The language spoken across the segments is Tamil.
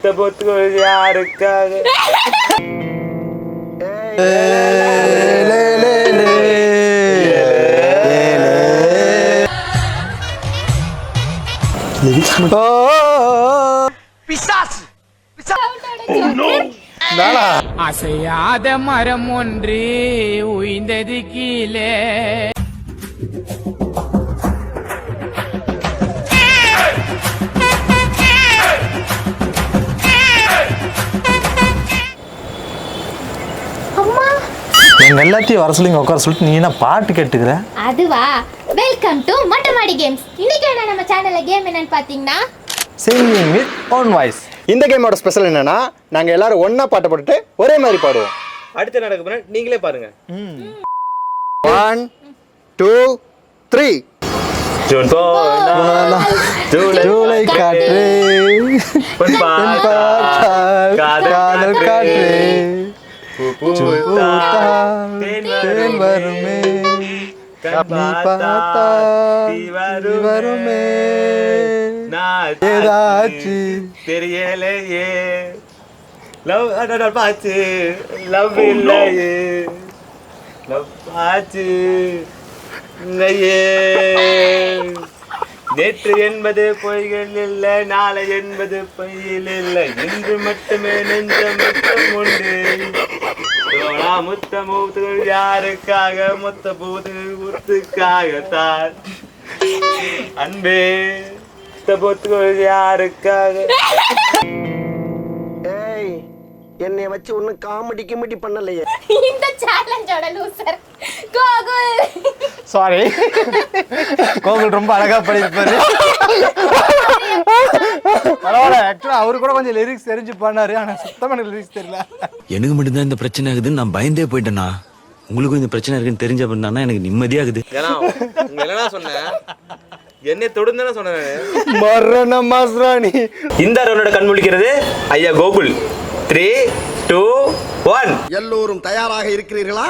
யாருக்காக அசையாத மரம் ஒன்று உய்ந்தது கீழே. எங்க எல்லாத்தையும் வர சொல்லி உட்கார சொல்லிட்டு நீ என்ன பாட்டு கேட்டுக்கிற? அதுவா? Welcome to Mottamadi games. இன்னைக்கு நம்ம சேனல்ல கேம் என்னன்னு பாத்தீங்கன்னா சிங்கிங் வித் ஓன் வாய்ஸ். இந்த கேமோட ஸ்பெஷல் என்னன்னா நாங்க எல்லாரும் ஒண்ணா பாட்டு போட்டுட்டு ஒரே மாதிரி பாடுவோம். அடுத்து நடக்க போற நீங்களே பாருங்க. 1 2 3 ஜூலை காற்றே காதல் காற்றே தேன் வருமே நீ பார்த்தா வருமே ஏதாச்சு தெரியலையே லவ் பாச்சு லவ் இல்லையே லவ் பாச்சு இல்லையே நேற்று என்பது பொய்கள் இல்லை நாளை என்பது பொய்யில் இல்லை இன்று மட்டுமே நெஞ்ச முத்தம் உண்டு முத்த மூத்துகள் யாருக்காக மொத்த பூத்து முத்துக்காகத்தான் அன்பே போத்துகள் யாருக்காக. ஏய் என்னை வச்சு ஒன்னும் காமெடி கிமெடி பண்ணலையே. இந்த சேலஞ்சோட லூசர் கோகுல். சாரி கோகுல் ரொம்ப அழகா பண்ணிருப்பாரு. பரவாயில்ல, ஆக்சுவலா அவரு கூட கொஞ்சம் லிரிக்ஸ் தெரிஞ்சு பண்ணாரு. ஆனா சுத்தமா எனக்கு லிரிக்ஸ் தெரியல. எனக்கு மட்டும்தான் இந்த பிரச்சனை ஆகுதுன்னு நான் பயந்தே போயிட்டேனா. உங்களுக்கும் இந்த பிரச்சனை இருக்குன்னு தெரிஞ்ச அப்படின்னா எனக்கு நிம்மதியாகுது. ஏன்னா என்ன சொன்னேன், என்னை தொடுந்தானே சொன்னேன். மரண மாஸ்ராணி. இந்த ரவுண்டோட கண் முழிக்கிறது ஐயா கோகுல். 3 2 1. எல்லோரும் தயாராக இருக்கிறீர்களா?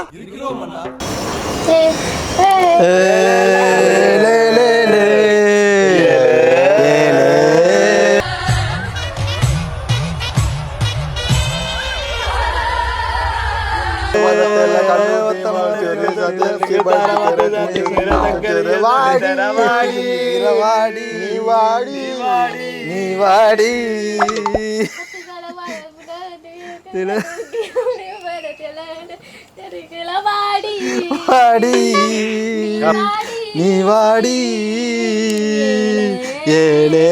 நீ வாடி நீ வாடி ஏலே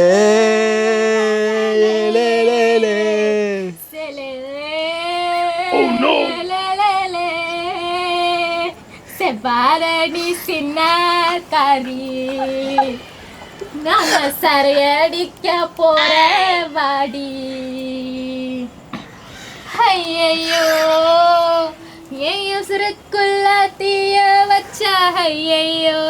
செவ்வாரணி சின்ன கறி நாங்க சரையடிக்க போற வாடி. ஐயையோ என் உசுருக்குள்ள தீய வச்சா ஐயையோ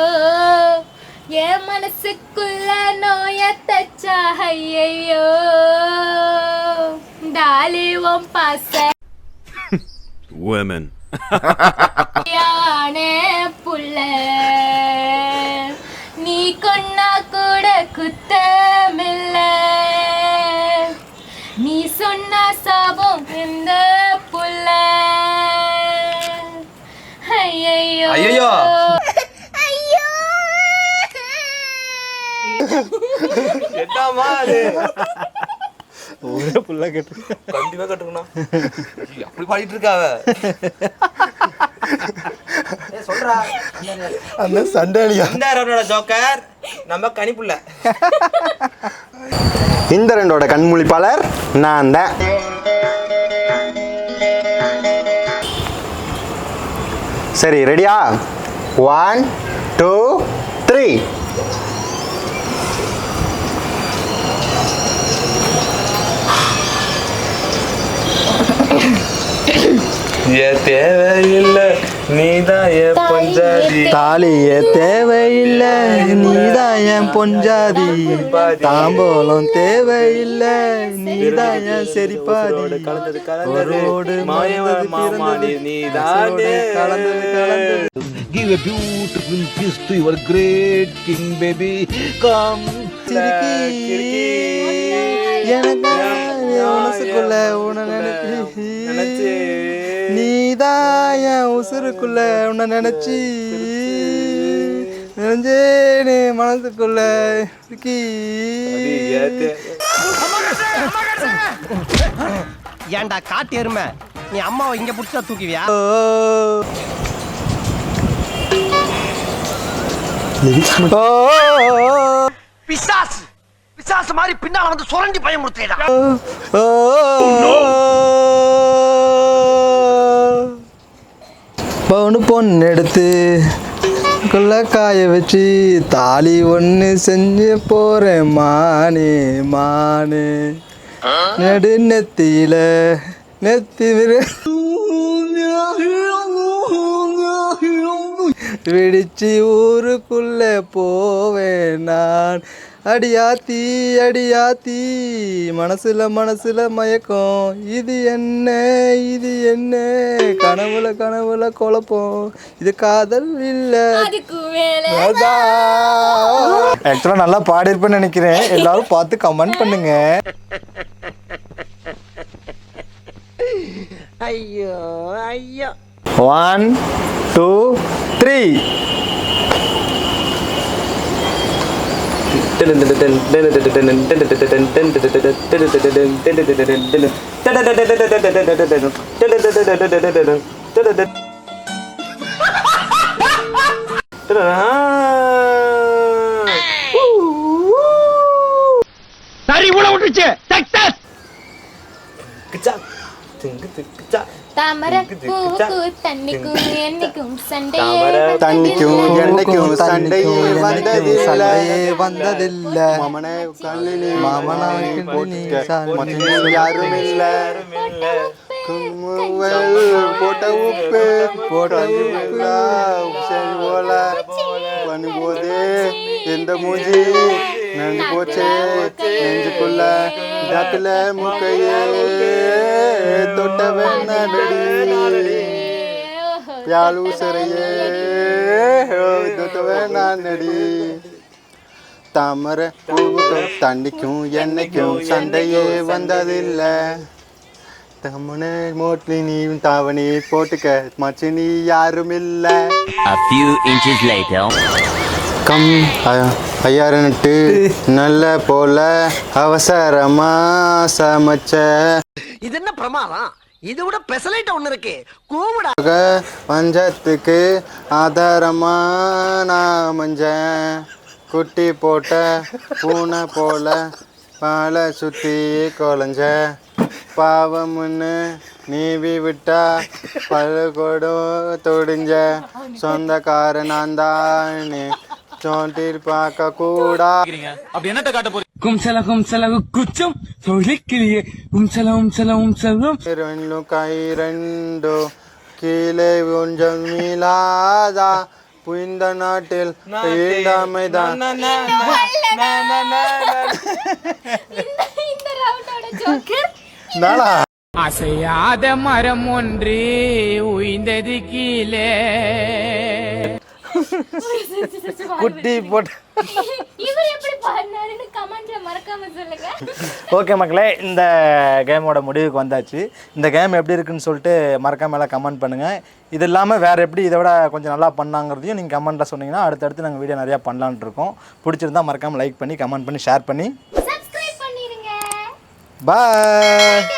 என் மனசுக்குள்ள நோய தச்சா ஐயையோ டாலி உன் பாச women யானே புள்ள நீ கொன்னா கூட குத்தமில்ல நீ சொன்ன சாபம் இந்த புள்ள. ஐயையோ ஐயையோ ஐயோ என்னமா அது? ஒரே புள்ள கேட்டு கண்டிப்பா கட்டுக்கணும். அப்படி பாடிட்டு இருக்காவ. சொல்றா அந்த சண்டாலியா. இந்த ரவுண்டோட ஜோக்கர் நம்ம கனிப்புள்ள. இந்த ரெண்டோட கண்முழிப்பாளர் நான் தான். சரி ரெடியா? 1 2 3. தேவையில்லை நீதான் என் பொஞ்சாதி தாலிய தேவையில்லை நீதான் என் பொஞ்சாதி தாம்போலம் தேவையில்லை நீதான் என் செரிப்பாதி கலந்தது ஒரோடு மாமாடி நீதானே கலந்தது give a beautiful kiss to your great king baby come சிரிக்கி எனக்கு மனசுக்குள்ள உன்னை நினைச்சு நீதான் என் உசுருக்குள்ள உன்னை நினைச்சி நினைஞ்சேனே மனசுக்குள்ள இருக்கி. ஏன்டா காட்டு எருமை, நீ அம்மாவை இங்க புடிச்சா தூக்குவியா? பிசாசு பிசாசு மாதிரி பின்னால வந்து சுரண்டி பயமுறுத்தேடா. பவுனு பொண்ணு எடுத்து கொள்ள காய வச்சு தாலி ஒன்று செஞ்சு போறேன் மானே மானே நெடு நெத்தியில நெத்தி விடிச்சு ஊருக்குள்ள போவேன் நான். அடியாத்தி அடியாத்தி மனசுல மயக்கம் இது என்ன கனவுல குழப்பம் இது காதல் இல்ல. ஆக்சுவலா நல்லா பாடிருப்பேன்னு நினைக்கிறேன். எல்லாரும் பார்த்து கமெண்ட் பண்ணுங்க. ஐயோ ஐயோ. 1 2 3 சரி உள்ள விட்டுச்சு. சக்சஸ். தாமரை பூவுக்கு தண்ணிக்கும் எண்ணெய்க்கும் தண்ணிக்கும் எண்ணெய்க்கும் சண்டையே வந்ததில்லை. மாமனை கண்ணினி மாமனாவுக்கு மச்சனில் யாரும் இல்ல. போட்ட உப்பு சரி போல பண்ணி போதே எந்த மூஞ்சி நன்றி போச்சே நெஞ்சுக்குள்ள டாக்குல முக்கையே தொட்டவன் நடி யாழ் ஊசரையே தொட்டவன் நடி. தாமரை பூவுக்கும் தண்ணிக்கும் எண்ணெய்க்கும் சண்டையே வந்ததில்லை. தம்மனே மோட்லி நீ தாவணி போட்டுக்க மச்சினி யாரும் இல்ல. A few inches later. Come around நல்ல போல அவசரமா சமைச்ச இது என்ன பிரமாதம்? இது விட பெசலைட் ஒண்ணு இருக்கு. கூவுடா. பஞ்சத்துக்கு ஆதாரமா நான் மஞ்சேன். குட்டி போட்ட பூனை போல பாலை சுத்தி கொலைஞ்ச பாவம்னு நீவி விட்டா பல்கொடும் தொடிஞ்ச சொந்தக்கார நான் தான் சோண்டில் பார்க்க கூடா. அப்படி என்னட்ட காட்ட போறீங்க? கும்சல குச்சம் சொல்லிக்கிளியே உம்சலம் ரெண்டு கை ரெண்டு கீழே கொஞ்சம் மீளாதா புய்ந்த நாட்டில் ஈண்டாமைதான். அசையாத மரம் ஒன்று உய்ந்தது கீழே. குட்டி போட்டு இவர் எப்படி பாடினாருன்னு கமெண்ட்ல மறக்காம சொல்லுங்க. ஓகே மக்களே, இந்த கேமோட முடிவுக்கு வந்தாச்சு. இந்த கேம் எப்படி இருக்குன்னு சொல்லிட்டு மறக்காம எல்லாம் கமெண்ட் பண்ணுங்கள். இது இல்லாமல் வேறு எப்படி இதை விட கொஞ்சம் நல்லா பண்ணாங்கிறதையும் நீங்கள் கமெண்ட்டில் சொன்னீங்கன்னா அடுத்தடுத்து நாங்கள் வீடியோ நிறையா பண்ணலான் இருக்கோம். பிடிச்சிருந்தா மறக்காமல் லைக் பண்ணி கமெண்ட் பண்ணி ஷேர் பண்ணி சப்ஸ்கிரைப் பண்ணிடுங்க. பாய்.